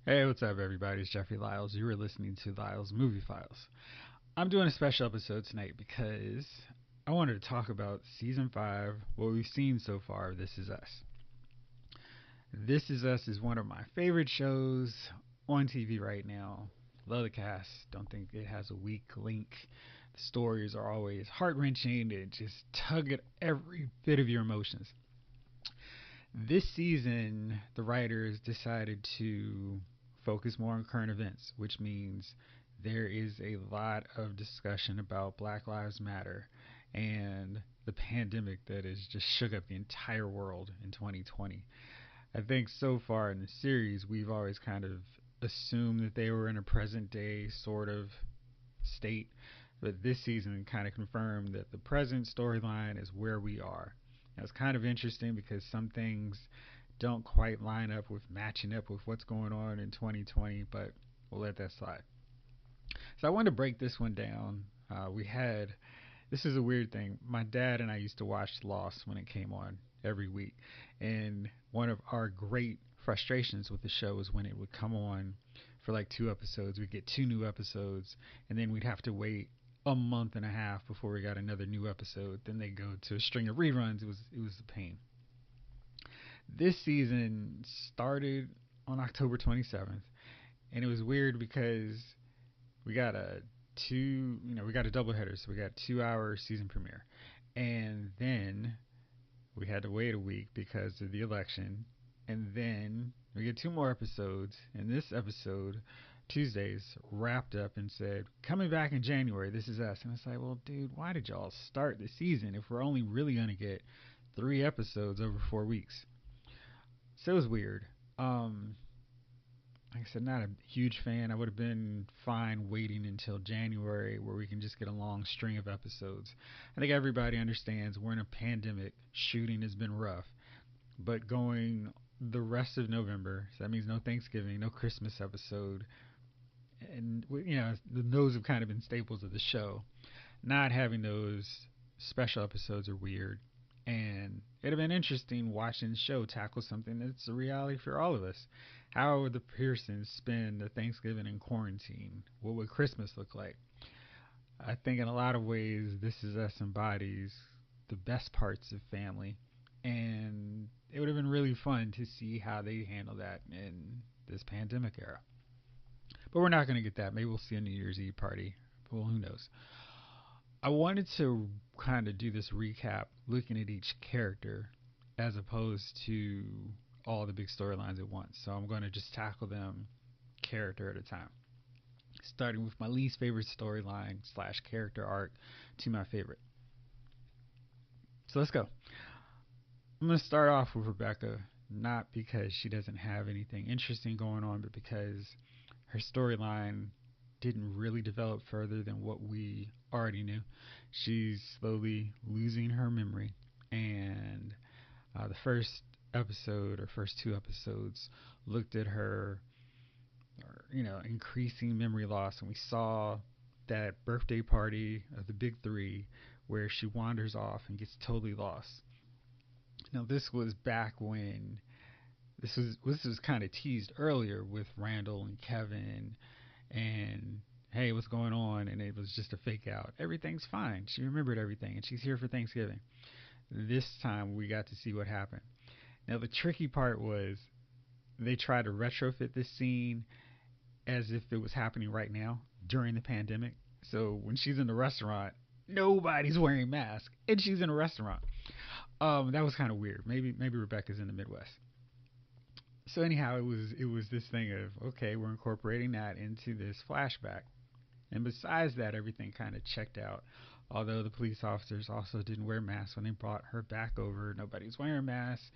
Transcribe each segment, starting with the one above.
Hey, what's up, everybody? It's Jeffrey Lyles. You are listening to Lyles Movie Files. I'm doing a special episode tonight because I wanted to talk about season 5, what we've seen so far of This Is Us. This Is Us is one of my favorite shows on TV right now. Love the cast. Don't think it has a weak link. The stories are always heart wrenching. It just tug at every bit of your emotions. This season, the writers decided to focus more on current events, which means there is a lot of discussion about Black Lives Matter and the pandemic that has just shook up the entire world in 2020. I think so far in the series, we've always kind of assumed that they were in a present day sort of state, but this season kind of confirmed that the present storyline is where we are. Now, it's kind of interesting because some things don't quite line up with matching up with what's going on in 2020, but we'll let that slide. So I wanted to break this one down. This is a weird thing. My dad and I used to watch Lost when it came on every week, and one of our great frustrations with the show was when it would come on for like 2 episodes. We'd get 2 new episodes, and then we'd have to wait a month and a half before we got another new episode. Then they go to a string of reruns. It was a pain. This season started on October 27th, and it was weird because we got we got a doubleheader, so we got 2 hour season premiere, and then we had to wait a week because of the election, and then we get 2 more episodes, and this episode Tuesdays wrapped up and said, coming back in January, This Is Us. And it's like, well, dude, why did y'all start the season if we're only really going to get 3 episodes over 4 weeks? So it was weird. Like I said, not a huge fan. I would have been fine waiting until January where we can just get a long string of episodes. I think everybody understands we're in a pandemic. Shooting has been rough. But going the rest of November, so that means no Thanksgiving, no Christmas episode, and those have kind of been staples of the show. Not having those special episodes are weird, and it'd have been interesting watching the show tackle something that's a reality for all of us. How would the Pearsons spend the Thanksgiving in quarantine? What would Christmas look like? I think in a lot of ways, This Is Us embodies the best parts of family, and it would have been really fun to see how they handle that in this pandemic era. But we're not going to get that. Maybe we'll see a New Year's Eve party. Well, who knows? I wanted to kind of do this recap looking at each character as opposed to all the big storylines at once. So I'm going to just tackle them character at a time. Starting with my least favorite storyline slash character arc to my favorite. So let's go. I'm going to start off with Rebecca, not because she doesn't have anything interesting going on, but because her storyline didn't really develop further than what we already knew. She's slowly losing her memory, and the first episode or first 2 episodes looked at her, increasing memory loss, and we saw that birthday party of the big three where she wanders off and gets totally lost. Now, this was back when this was kind of teased earlier with Randall and Kevin, and hey, what's going on? And it was just a fake out. Everything's fine. She remembered everything, and she's here for Thanksgiving. This time, we got to see what happened. Now, the tricky part was they tried to retrofit this scene as if it was happening right now during the pandemic. So when she's in the restaurant, nobody's wearing masks, and she's in a restaurant. That was kind of weird. Maybe Rebecca's in the Midwest. So anyhow, it was this thing of, okay, we're incorporating that into this flashback, and besides that, everything kind of checked out. Although the police officers also didn't wear masks when they brought her back over, nobody's wearing masks.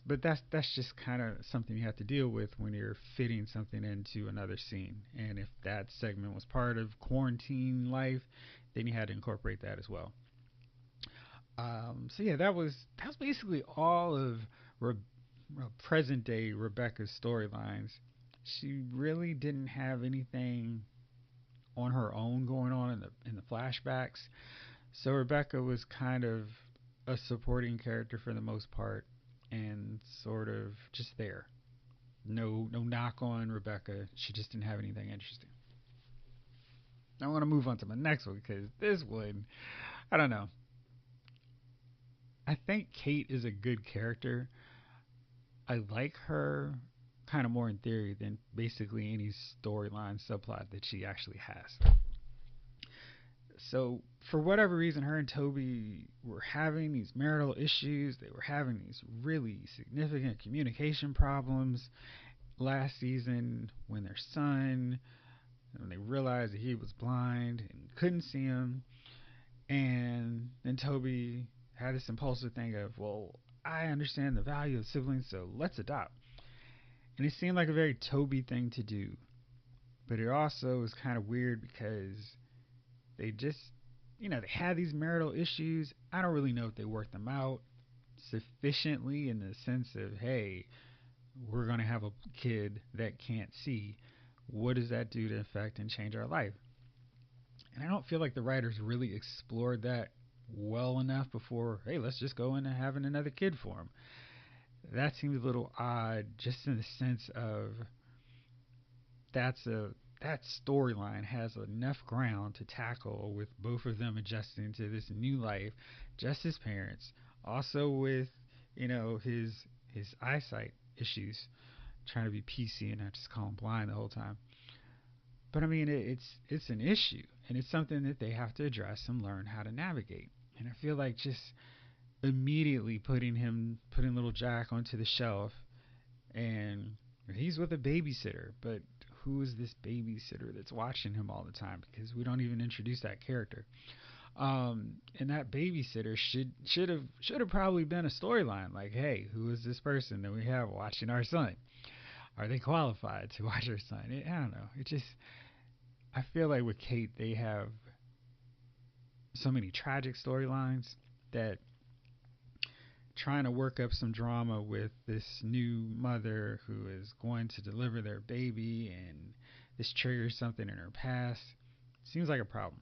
But that's just kind of something you have to deal with when you're fitting something into another scene. And if that segment was part of quarantine life, then you had to incorporate that as well. So yeah, that was basically all of present day Rebecca's storylines. She really didn't have anything on her own going on in the flashbacks. So Rebecca was kind of a supporting character for the most part, and sort of just there. No knock on Rebecca. She just didn't have anything interesting. I want to move on to my next one because this one, I don't know. I think Kate is a good character. I like her kind of more in theory than basically any storyline subplot that she actually has. So, for whatever reason, her and Toby were having these marital issues. They were having these really significant communication problems last season when their son, when they realized that he was blind and couldn't see him. And then Toby had this impulsive thing of, well, I understand the value of siblings, so let's adopt. And it seemed like a very Toby thing to do. But it also was kind of weird because they just, they had these marital issues. I don't really know if they worked them out sufficiently in the sense of, hey, we're going to have a kid that can't see. What does that do to affect and change our life? And I don't feel like the writers really explored that well enough before, hey, let's just go into having another kid for him. That seems a little odd, just in the sense of that storyline has enough ground to tackle with both of them adjusting to this new life, just as parents. Also with his eyesight issues, trying to be PC and not just call him blind the whole time. But I mean, it's an issue, and it's something that they have to address and learn how to navigate. And I feel like just immediately putting little Jack onto the shelf, and he's with a babysitter, but who is this babysitter that's watching him all the time? Because we don't even introduce that character. And that babysitter should have probably been a storyline. Like, hey, who is this person that we have watching our son? Are they qualified to watch our son? I don't know. I feel like with Kate, they have so many tragic storylines that trying to work up some drama with this new mother who is going to deliver their baby and this triggers something in her past seems like a problem.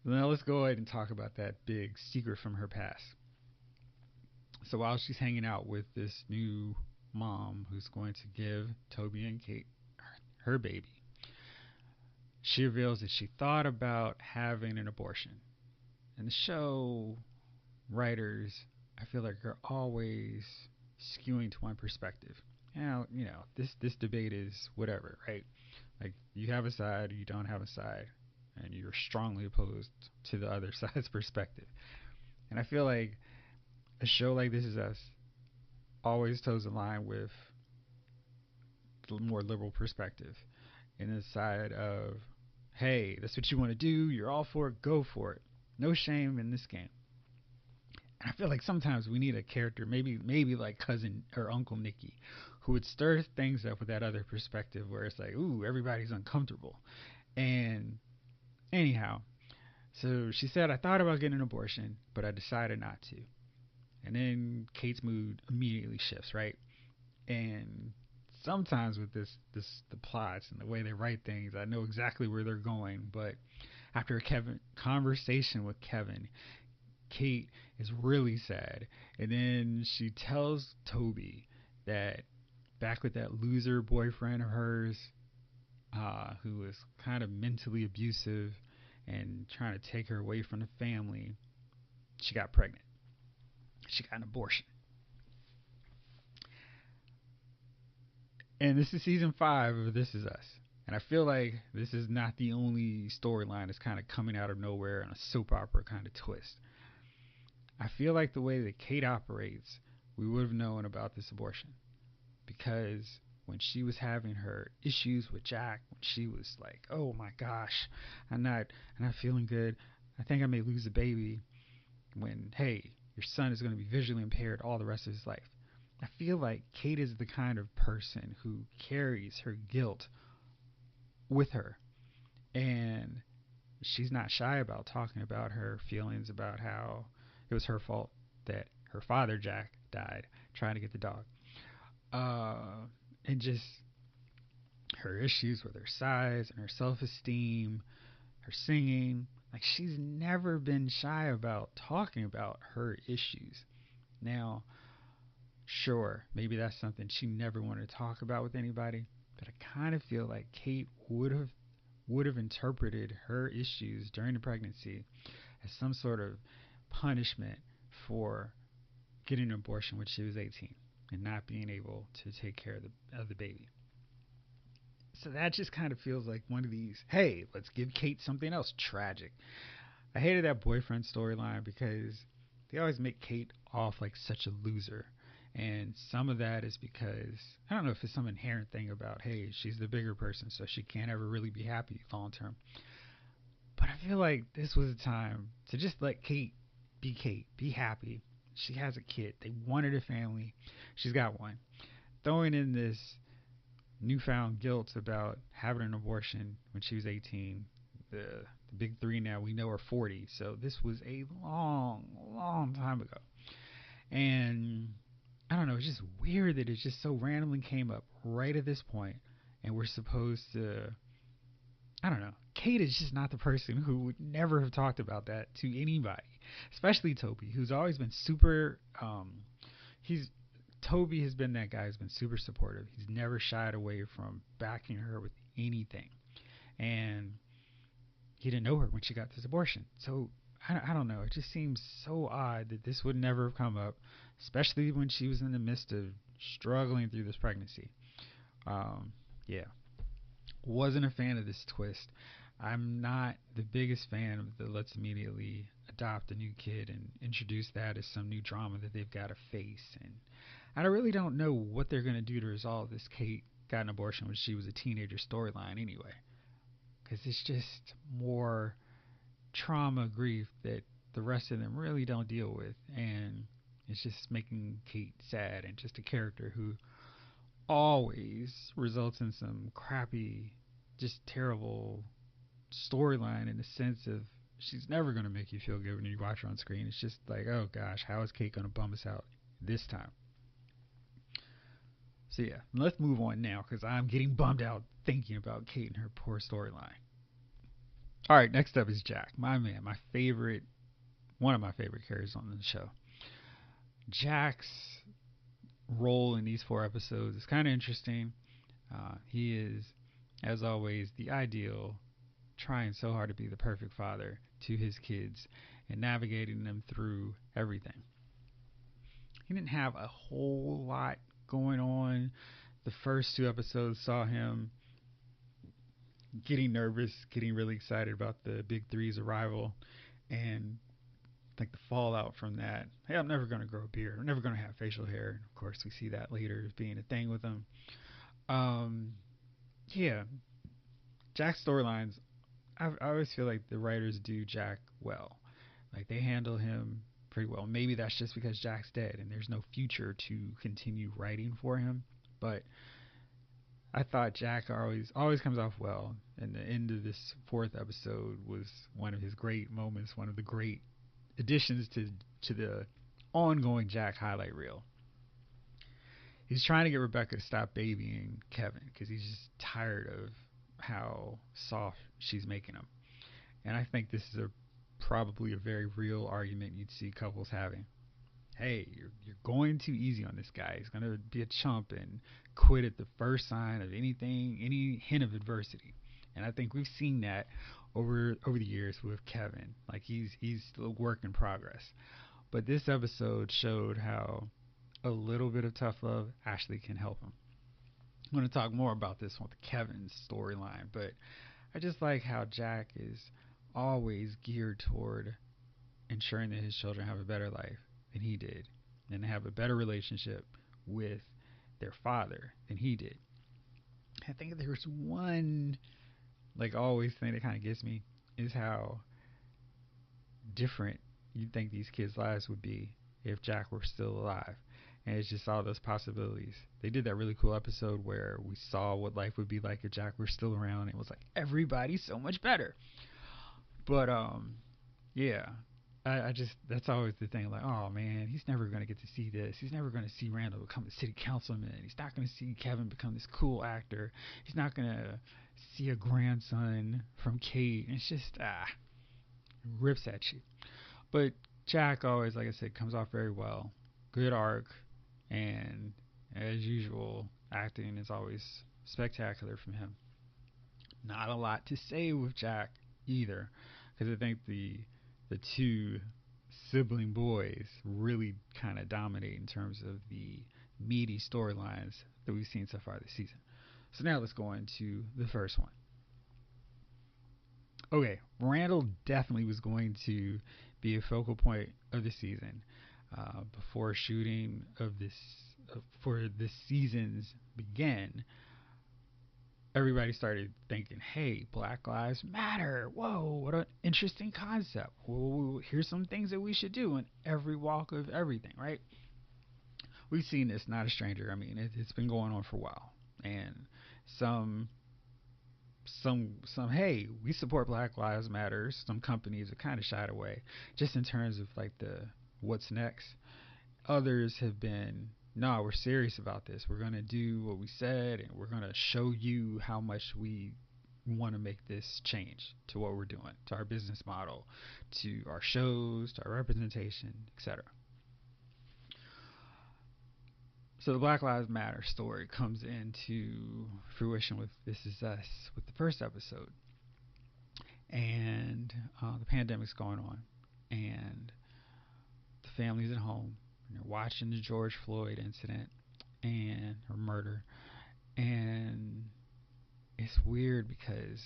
Now let's go ahead and talk about that big secret from her past. So while she's hanging out with this new mom who's going to give Toby and Kate her baby, she reveals that she thought about having an abortion. And the show writers, I feel like, are always skewing to one perspective. Now, this debate is whatever, right? Like, you have a side, you don't have a side, and you're strongly opposed to the other side's perspective. And I feel like a show like This Is Us always toes the line with the more liberal perspective, in the side of, hey, that's what you want to do, you're all for it, go for it. No shame in this game. And I feel like sometimes we need a character, maybe like cousin or Uncle Nicky, who would stir things up with that other perspective where it's like, ooh, everybody's uncomfortable. And anyhow, so she said, I thought about getting an abortion, but I decided not to. And then Kate's mood immediately shifts, right? And sometimes with the plots and the way they write things, I know exactly where they're going. But after a conversation with Kevin, Kate is really sad. And then she tells Toby that back with that loser boyfriend of hers, who was kind of mentally abusive and trying to take her away from the family, she got pregnant. She got an abortion. And this is season 5 of This Is Us. And I feel like this is not the only storyline that's kind of coming out of nowhere on a soap opera kind of twist. I feel like the way that Kate operates, we would have known about this abortion. Because when she was having her issues with Jack, when she was like, oh my gosh, I'm not feeling good, I think I may lose the baby, when, hey, your son is going to be visually impaired all the rest of his life. I feel like Kate is the kind of person who carries her guilt with her. And she's not shy about talking about her feelings about how it was her fault that her father, Jack, died trying to get the dog. And just her issues with her size and her self-esteem, her singing. Like, she's never been shy about talking about her issues. Now, Sure, maybe that's something she never wanted to talk about with anybody, but I kind of feel like Kate would have interpreted her issues during the pregnancy as some sort of punishment for getting an abortion when she was 18 and not being able to take care of the baby. So that just kind of feels like one of these, hey, let's give Kate something else tragic. I hated that boyfriend storyline because they always make Kate off like such a loser. And some of that is because I don't know if it's some inherent thing about, hey, she's the bigger person, so she can't ever really be happy long term. But I feel like this was a time to just let Kate, be happy. She has a kid. They wanted a family. She's got one. Throwing in this newfound guilt about having an abortion when she was 18. The big three now we know are 40. So this was a long, long time ago. And I don't know, it's just weird that it just so randomly came up right at this point, and we're supposed to. I don't know. Kate is just not the person who would never have talked about that to anybody, especially Toby, who's always been super. He's Toby has been that guy who's been super supportive. He's never shied away from backing her with anything, and he didn't know her when she got this abortion. So I don't know. It just seems so odd that this would never have come up, especially when she was in the midst of struggling through this pregnancy. Yeah, wasn't a fan of this twist. I'm not the biggest fan of the let's immediately adopt a new kid and introduce that as some new drama that they've got to face. And I really don't know what they're going to do to resolve this Kate got an abortion when she was a teenager storyline anyway. Because it's just more trauma, grief that the rest of them really don't deal with. And it's just making Kate sad and just a character who always results in some crappy, just terrible storyline in the sense of she's never going to make you feel good when you watch her on screen. It's just like, oh gosh, how is Kate going to bum us out this time? So yeah, let's move on now because I'm getting bummed out thinking about Kate and her poor storyline. All right, next up is Jack, my man, one of my favorite characters on the show. Jack's role in these 4 episodes is kind of interesting. He is, as always, the ideal, trying so hard to be the perfect father to his kids and navigating them through everything. He didn't have a whole lot going on. The first 2 episodes saw him getting nervous, getting really excited about the big three's arrival, and like the fallout from that. Hey, I'm never going to grow a beard. I'm never going to have facial hair. Of course, we see that later as being a thing with him. Yeah, Jack's storylines, I always feel like the writers do Jack well. Like they handle him pretty well. Maybe that's just because Jack's dead and there's no future to continue writing for him. But I thought Jack always comes off well. And the end of this 4th episode was one of his great moments, one of the great additions to the ongoing Jack highlight reel. He's trying to get Rebecca to stop babying Kevin because he's just tired of how soft she's making him. And I think this is probably a very real argument you'd see couples having. Hey, you're going too easy on this guy. He's going to be a chump and quit at the first sign of any hint of adversity. And I think we've seen that over the years with Kevin. Like he's a work in progress. But this episode showed how a little bit of tough love actually can help him. I'm going to talk more about this with Kevin's storyline, but I just like how Jack is always geared toward ensuring that his children have a better life than he did, and have a better relationship with their father than he did. I think there's one, like always, thing that kind of gets me is how different you'd think these kids' lives would be if Jack were still alive. And it's just all those possibilities. They did that really cool episode where we saw what life would be like if Jack were still around. It was like everybody's so much better. But yeah, I just, that's always the thing. Like, oh man, he's never gonna get to see this. He's never gonna see Randall become a city councilman. He's not gonna see Kevin become this cool actor. He's not gonna see a grandson from Kate. It's just rips at you. But Jack always, like I said, comes off very well. Good arc. And as usual, acting is always spectacular from him. Not a lot to say with Jack either, because I think the two sibling boys really kind of dominate in terms of the meaty storylines that we've seen so far this season. So now let's go into the first one. Okay, Randall definitely was going to be a focal point of the season. Before shooting of this for this season's began, everybody started thinking, "Hey, Black Lives Matter! Whoa, what an interesting concept! Whoa, here's some things that we should do in every walk of everything." Right? We've seen this, not a stranger. I mean, it's been going on for a while, and some hey, we support Black Lives Matter. Some companies have kind of shied away, just in terms of like the what's next. Others have been, no, we're serious about this. We're going to do what we said, and we're going to show you how much we want to make this change to what we're doing, to our business model, to our shows, to our representation, etc. So the Black Lives Matter story comes into fruition with This Is Us, with the first episode. And the pandemic's going on, and the family's at home, and they're watching the George Floyd incident or murder. And it's weird because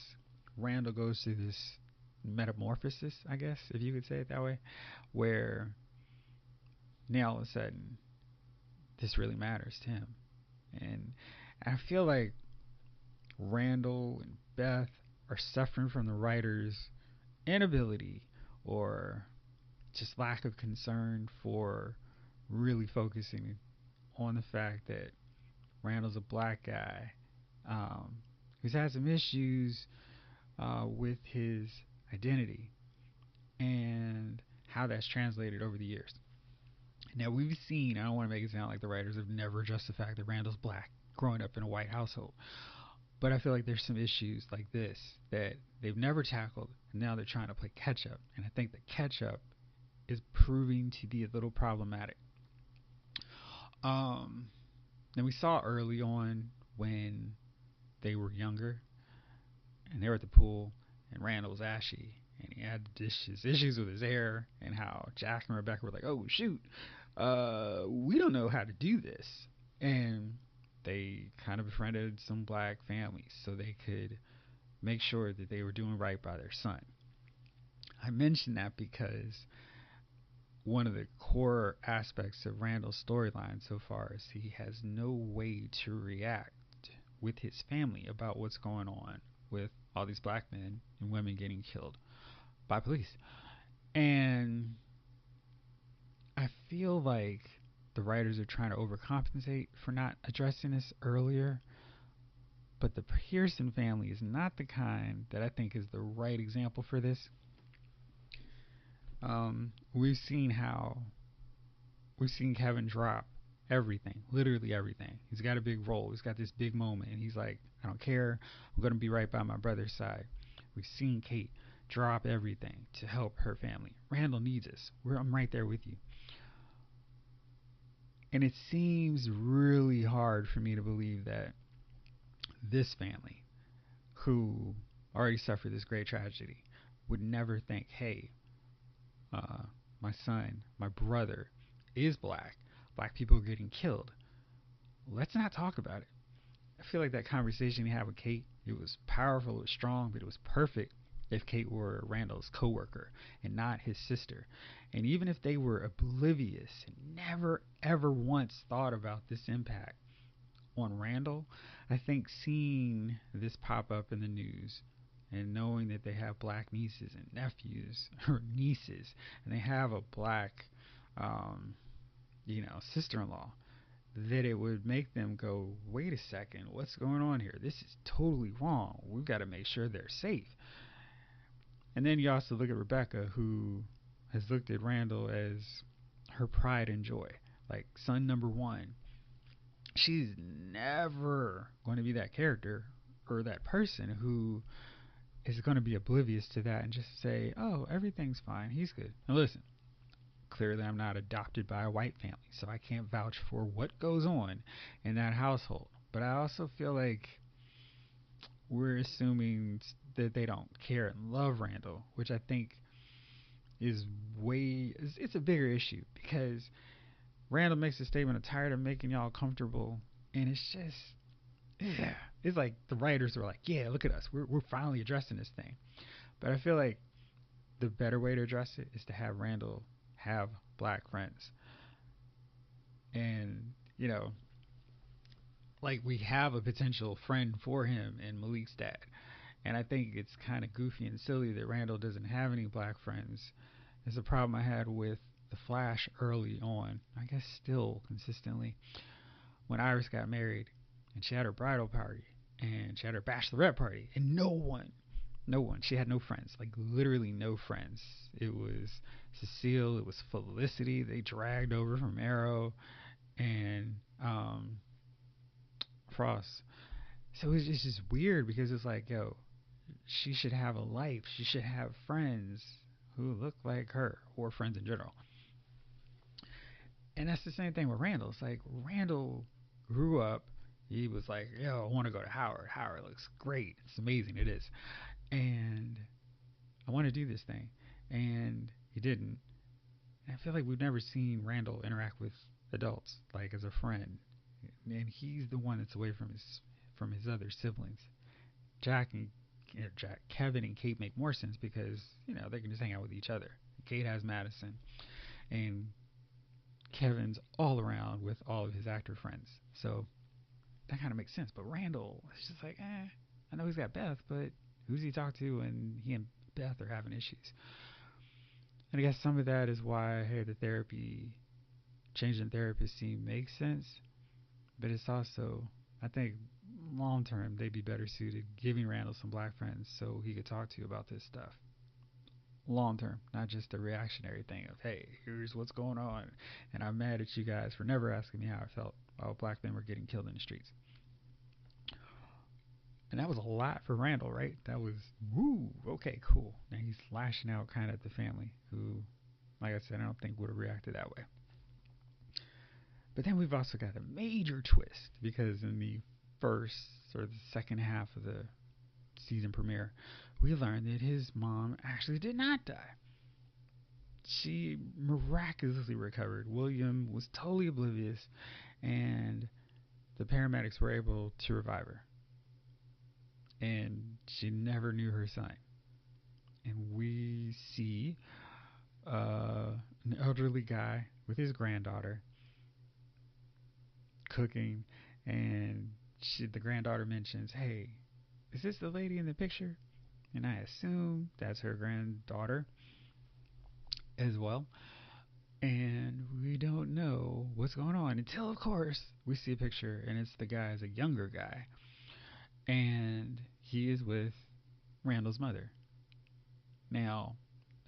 Randall goes through this metamorphosis, I guess, if you could say it that way, where now all of a sudden this really matters to him. And I feel like Randall and Beth are suffering from the writer's inability or just lack of concern for really focusing on the fact that Randall's a black guy who's had some issues with his identity and how that's translated over the years. Now, we've seen, I don't want to make it sound like the writers have never addressed the fact that Randall's black growing up in a white household. But I feel like there's some issues like this that they've never tackled, and now they're trying to play catch up. And I think the catch up is proving to be a little problematic. Then we saw early on when they were younger and they were at the pool and Randall was ashy and he had issues with his hair, and how Jack and Rebecca were like, "Oh shoot, we don't know how to do this." And they kind of befriended some black families so they could make sure that they were doing right by their son. I mention that because one of the core aspects of Randall's storyline so far is he has no way to react with his family about what's going on with all these black men and women getting killed by police. And I feel like the writers are trying to overcompensate for not addressing this earlier, but the Pearson family is not the kind that I think is the right example for this. We've seen Kevin drop everything, literally everything. He's got a big role. He's got this big moment, and he's like, "I don't care. I'm going to be right by my brother's side." We've seen Kate drop everything to help her family. Randall needs us. I'm right there with you. And it seems really hard for me to believe that this family, who already suffered this great tragedy, would never think, "Hey, my son, my brother is black. Black people are getting killed. Let's not talk about it." I feel like that conversation he had with Kate, it was powerful, it was strong, but it was perfect if Kate were Randall's coworker and not his sister. And even if they were oblivious and never ever once thought about this impact on Randall, I think seeing this pop up in the news and knowing that they have black nieces and nephews or nieces, and they have a black sister-in-law, that it would make them go, "Wait a second, what's going on here? This is totally wrong. We've got to make sure they're safe." And then you also look at Rebecca, who has looked at Randall as her pride and joy, like son number one. She's never going to be that character or that person who is going to be oblivious to that and just say, "Oh, everything's fine. He's good." Now listen, clearly I'm not adopted by a white family, so I can't vouch for what goes on in that household. But I also feel like we're assuming that they don't care and love Randall, which I think is it's a bigger issue because Randall makes a statement, I'm tired of making y'all comfortable, and it's just, yeah, it's like the writers were like, yeah, look at us, we're finally addressing this thing. But I feel like the better way to address it is to have Randall have black friends, and like we have a potential friend for him in Malik's dad. And I think it's kind of goofy and silly that Randall doesn't have any black friends. It's a problem I had with The Flash early on. I guess still consistently. When Iris got married and she had her bridal party and she had her bachelorette party and no one. She had no friends. Like literally no friends. It was Cecile. It was Felicity. They dragged over from Arrow and Frost. So it's just weird because it's like, yo, she should have a life. She should have friends who look like her or friends in general. And that's the same thing with Randall. It's like Randall grew up. He was like, yo, I want to go to Howard. Howard looks great. It's amazing. It is. And I want to do this thing. And he didn't. And I feel like we've never seen Randall interact with adults, like as a friend. And he's the one that's away from his other siblings. Kevin and Kate make more sense because they can just hang out with each other. Kate has Madison, and Kevin's all around with all of his actor friends, so that kind of makes sense. But Randall, it's just like, I know he's got Beth, but who's he talk to? And he and Beth are having issues. And I guess some of that is why, hey, the changing therapist scene makes sense, but it's also, I think, long term they'd be better suited giving Randall some black friends so he could talk to you about this stuff. Long term, not just a reactionary thing of, hey, here's what's going on, and I'm mad at you guys for never asking me how I felt while black men were getting killed in the streets. And that was a lot for Randall, right? That was, woo, okay, cool. Now he's lashing out kind of at the family, who, like I said, I don't think would have reacted that way. But then we've also got a major twist, because in the first or the second half of the season premiere, we learned that his mom actually did not die. She miraculously recovered. William was totally oblivious, and the paramedics were able to revive her. And she never knew her son. And we see an elderly guy with his granddaughter cooking, and the granddaughter mentions, hey, is this the lady in the picture? And I assume that's her granddaughter as well. And we don't know what's going on until, of course, we see a picture, and it's the guy as a younger guy. And he is with Randall's mother. Now,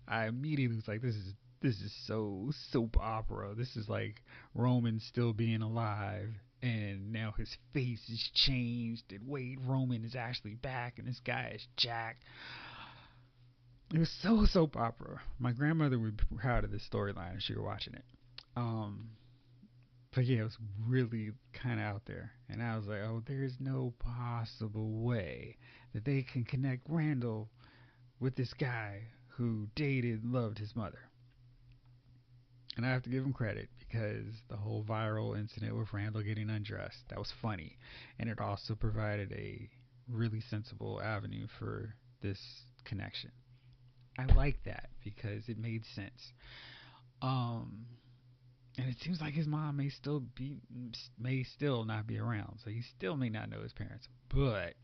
I immediately was like, this is so soap opera. This is like Roman still being alive, and now his face is changed, and wait, Roman is actually back, and this guy is Jack. It was so soap opera. My grandmother would be proud of this storyline if she were watching it. But yeah, it was really kind of out there. And I was like, oh, there's no possible way that they can connect Randall with this guy who dated and loved his mother. And I have to give him credit, because the whole viral incident with Randall getting undressed, that was funny. And it also provided a really sensible avenue for this connection. I like that because it made sense. And it seems like his mom may still not be around, so he still may not know his parents, but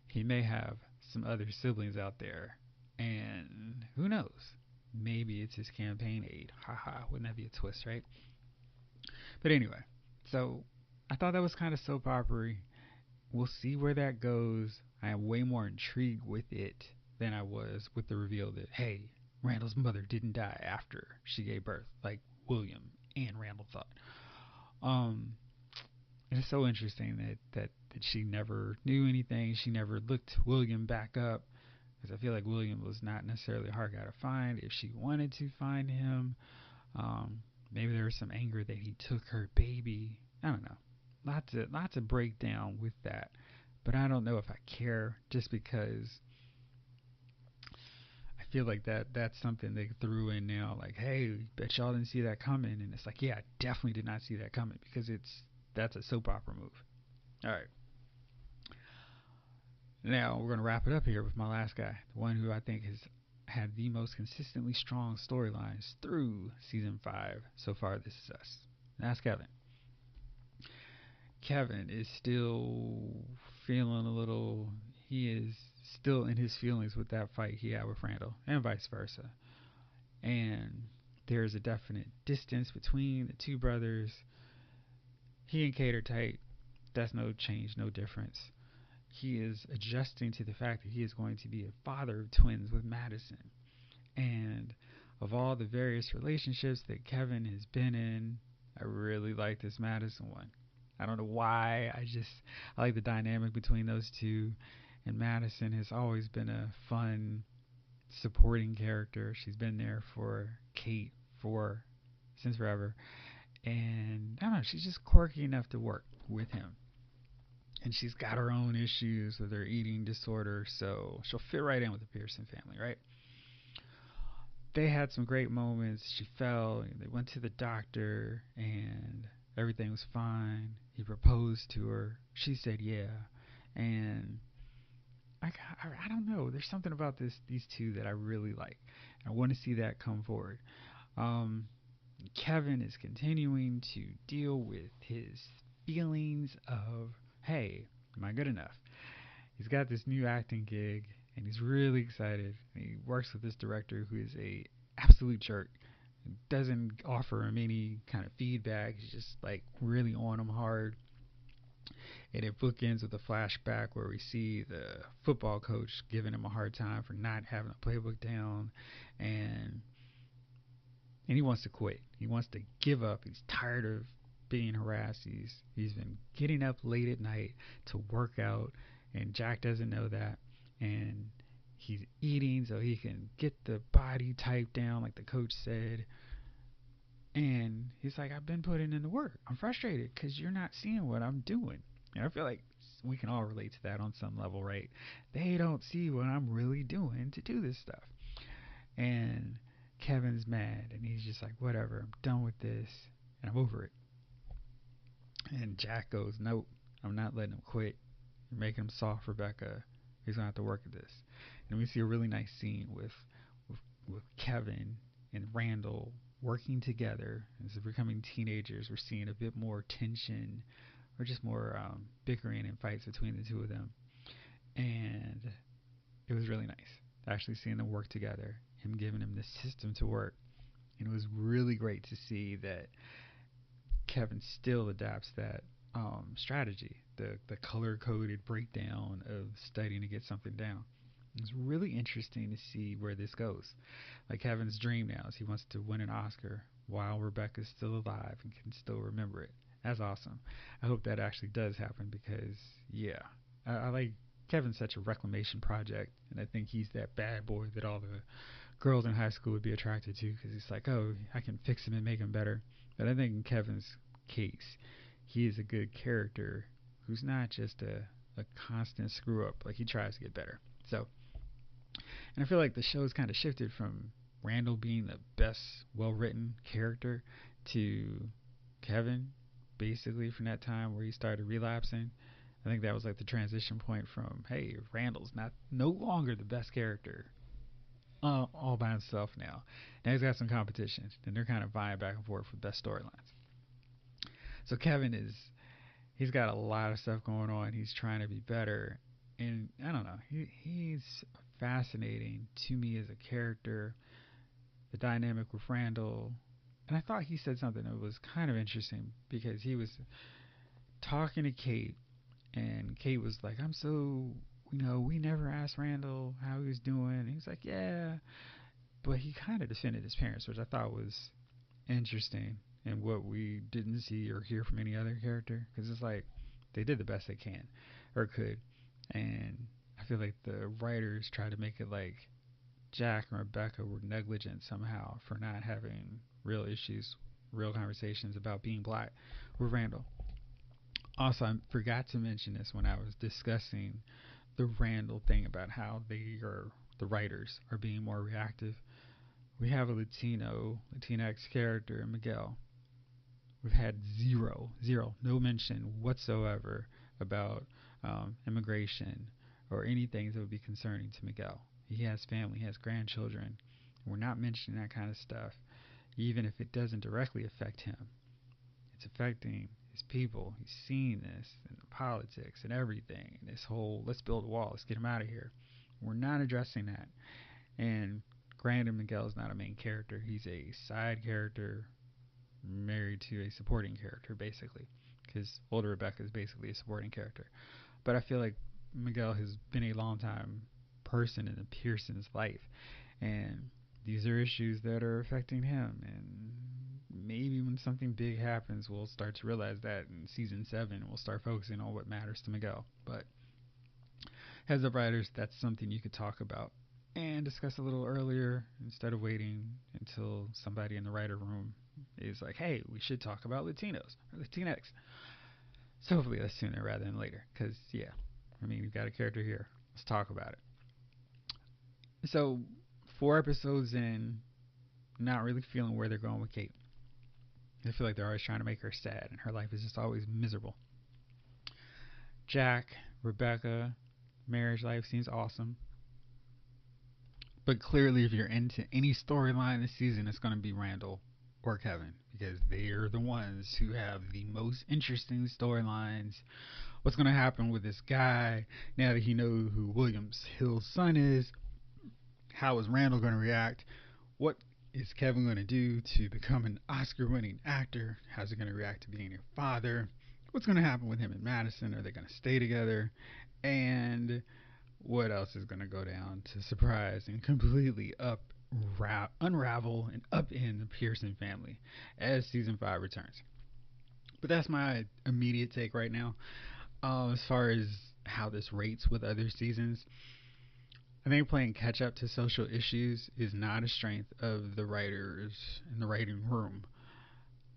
he may have some other siblings out there, and who knows? Maybe it's his campaign aide. Haha, wouldn't that be a twist, right? But anyway, so I thought that was kind of soap opera-y. We'll see where that goes. I am way more intrigued with it than I was with the reveal that, hey, Randall's mother didn't die after she gave birth, like William and Randall thought. And it's so interesting that she never knew anything. She never looked William back up, because I feel like William was not necessarily a hard guy to find if she wanted to find him. Maybe there was some anger that he took her baby. I don't know. Lots of breakdown with that. But I don't know if I care, just because I feel like that's something they threw in now. Like, hey, bet y'all didn't see that coming, and it's like, yeah, I definitely did not see that coming, because that's a soap opera move. All right, now we're gonna wrap it up here with my last guy, the one who I think has had the most consistently strong storylines through season 5 so far. This is us. And that's Kevin. Kevin is still feeling a little. He is still in his feelings with that fight he had with Randall, and vice versa. And there's a definite distance between the two brothers. He and Kate are tight. That's no change, no difference. He is adjusting to the fact that he is going to be a father of twins with Madison. And of all the various relationships that Kevin has been in, I really like this Madison one. I don't know why. I like the dynamic between those two. And Madison has always been a fun supporting character. She's been there for Kate for since forever. And I don't know, she's just quirky enough to work with him. And she's got her own issues with her eating disorder, so she'll fit right in with the Pearson family, right? They had some great moments. She fell, they went to the doctor, and everything was fine. He proposed to her. She said yeah. And I don't know. There's something about these two that I really like. I want to see that come forward. Um, Kevin is continuing to deal with his feelings of, hey, am I good enough? He's got this new acting gig, and he's really excited. He works with this director who is a absolute jerk. Doesn't offer him any kind of feedback. He's just like really on him hard. And it bookends with a flashback where we see the football coach giving him a hard time for not having a playbook down, and he wants to quit. He wants to give up. He's tired of being harassed. He's been getting up late at night to work out, and Jack doesn't know that. And he's eating so he can get the body type down, like the coach said. And he's like, I've been putting in the work. I'm frustrated because you're not seeing what I'm doing. And I feel like we can all relate to that on some level, right? They don't see what I'm really doing to do this stuff. And Kevin's mad, and he's just like, whatever, I'm done with this, and I'm over it. And Jack goes, nope, I'm not letting him quit. You're making him soft, Rebecca. He's going to have to work at this. And we see a really nice scene with Kevin and Randall working together. As they're becoming teenagers, we're seeing a bit more tension, or just more bickering and fights between the two of them. And it was really nice actually seeing them work together, him giving him the system to work. And it was really great to see that Kevin still adapts that strategy, the color coded breakdown of studying to get something down. It's really interesting to see where this goes. Like Kevin's dream now is he wants to win an Oscar while Rebecca's still alive and can still remember it. That's awesome. I hope that actually does happen, because yeah, I like Kevin's such a reclamation project, and I think he's that bad boy that all the girls in high school would be attracted to, because he's like, oh, I can fix him and make him better. But I think in Kevin's case, he is a good character who's not just a constant screw up. Like, he tries to get better. So, and I feel like the show's kind of shifted from Randall being the best well written character to Kevin, basically from that time where he started relapsing. I think that was like the transition point from, hey, Randall's no longer the best character all by himself now. Now he's got some competition, and they're kind of vying back and forth for best storylines. So he's got a lot of stuff going on. He's trying to be better, and I don't know, he's fascinating to me as a character. The dynamic with Randall, and I thought he said something that was kind of interesting, because he was talking to Kate, and Kate was like, I'm so, we never asked Randall how he was doing. And he's like, yeah. But he kind of defended his parents, which I thought was interesting, and what we didn't see or hear from any other character. Because it's like, they did the best they can, or could. And I feel like the writers try to make it like Jack and Rebecca were negligent somehow for not having real issues, real conversations about being black with Randall. Also, I forgot to mention this when I was discussing the Randall thing about how the writers are being more reactive. We have a Latinx character, Miguel. We've had zero, no mention whatsoever about immigration or anything that would be concerning to Miguel. He has family, he has grandchildren. We're not mentioning that kind of stuff, even if it doesn't directly affect him. It's affecting his people. He's seeing this in the politics and everything. This whole let's build a wall, let's get him out of here. We're not addressing that. And granted, Miguel is not a main character. He's a side character married to a supporting character, basically. Because older Rebecca is basically a supporting character. But I feel like Miguel has been a long time person in Pearson's life. And these are issues that are affecting him. And maybe when something big happens, we'll start to realize that in season 7, we'll start focusing on what matters to Miguel. But heads up, writers, that's something you could talk about and discuss a little earlier instead of waiting until somebody in the writer room is like, hey, we should talk about Latinos or Latinx. So hopefully that's sooner rather than later. Because, yeah, I mean, we've got a character here. Let's talk about it. So, 4 episodes in, not really feeling where they're going with Kate. I feel like they're always trying to make her sad, and her life is just always miserable. Jack, Rebecca, marriage life seems awesome. But clearly, if you're into any storyline this season, it's going to be Randall or Kevin, because they're the ones who have the most interesting storylines. What's going to happen with this guy now that he knows who William Hill's son is? How is Randall going to react? What is Kevin going to do to become an Oscar-winning actor? How's he going to react to being a father? What's going to happen with him and Madison? Are they going to stay together? And what else is going to go down to surprise and completely unravel and upend the Pearson family as season 5 returns? But that's my immediate take right now. As far as how this rates with other seasons, I think playing catch up to social issues is not a strength of the writers in the writing room.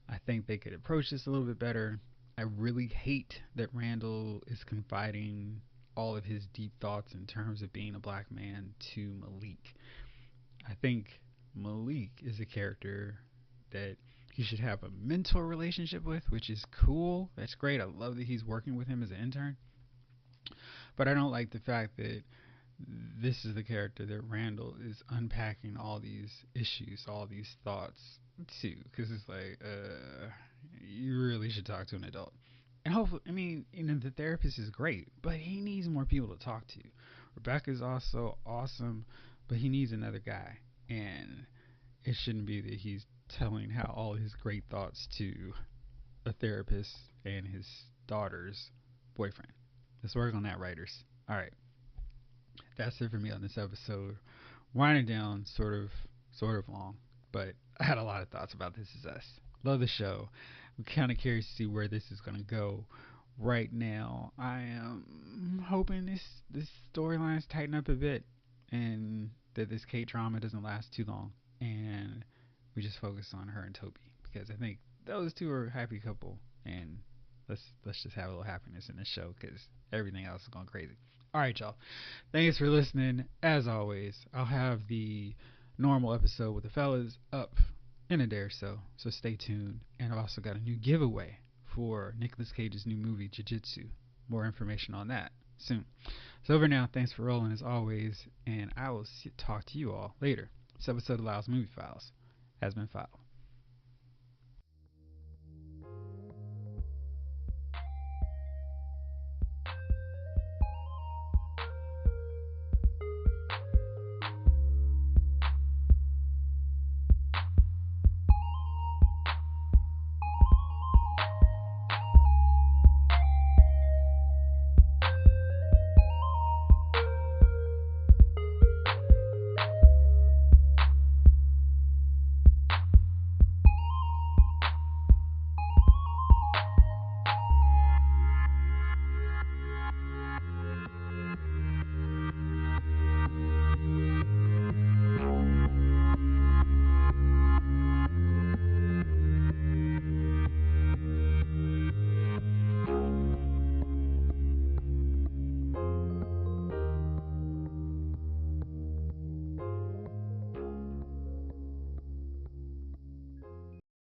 I think they could approach this a little bit better. I really hate that Randall is confiding all of his deep thoughts in terms of being a black man to Malik. I think Malik is a character that he should have a mentor relationship with, which is cool. That's great. I love that he's working with him as an intern. But I don't like the fact that this is the character that Randall is unpacking all these issues, all these thoughts to. Because it's like, you really should talk to an adult. And hopefully, I mean, the therapist is great, but he needs more people to talk to. Rebecca's also awesome, but he needs another guy. And it shouldn't be that he's telling how all his great thoughts to a therapist and his daughter's boyfriend. Let's work on that, writers. All right. That's it for me on this episode. Winding down, sort of long, but I had a lot of thoughts about This Is Us. Love the show. I'm kind of curious to see where this is going to go. Right now, I am hoping this storyline's tighten up a bit, and that this Kate drama doesn't last too long, and we just focus on her and Toby, because I think those two are a happy couple, and let's just have a little happiness in this show, because everything else is going crazy. Alright, y'all. Thanks for listening. As always, I'll have the normal episode with the fellas up in a day or so stay tuned. And I've also got a new giveaway for Nicolas Cage's new movie, Jiu-Jitsu. More information on that soon. So over now, thanks for rolling as always, and I will talk to you all later. This episode of Lyle's Movie Files has been filed.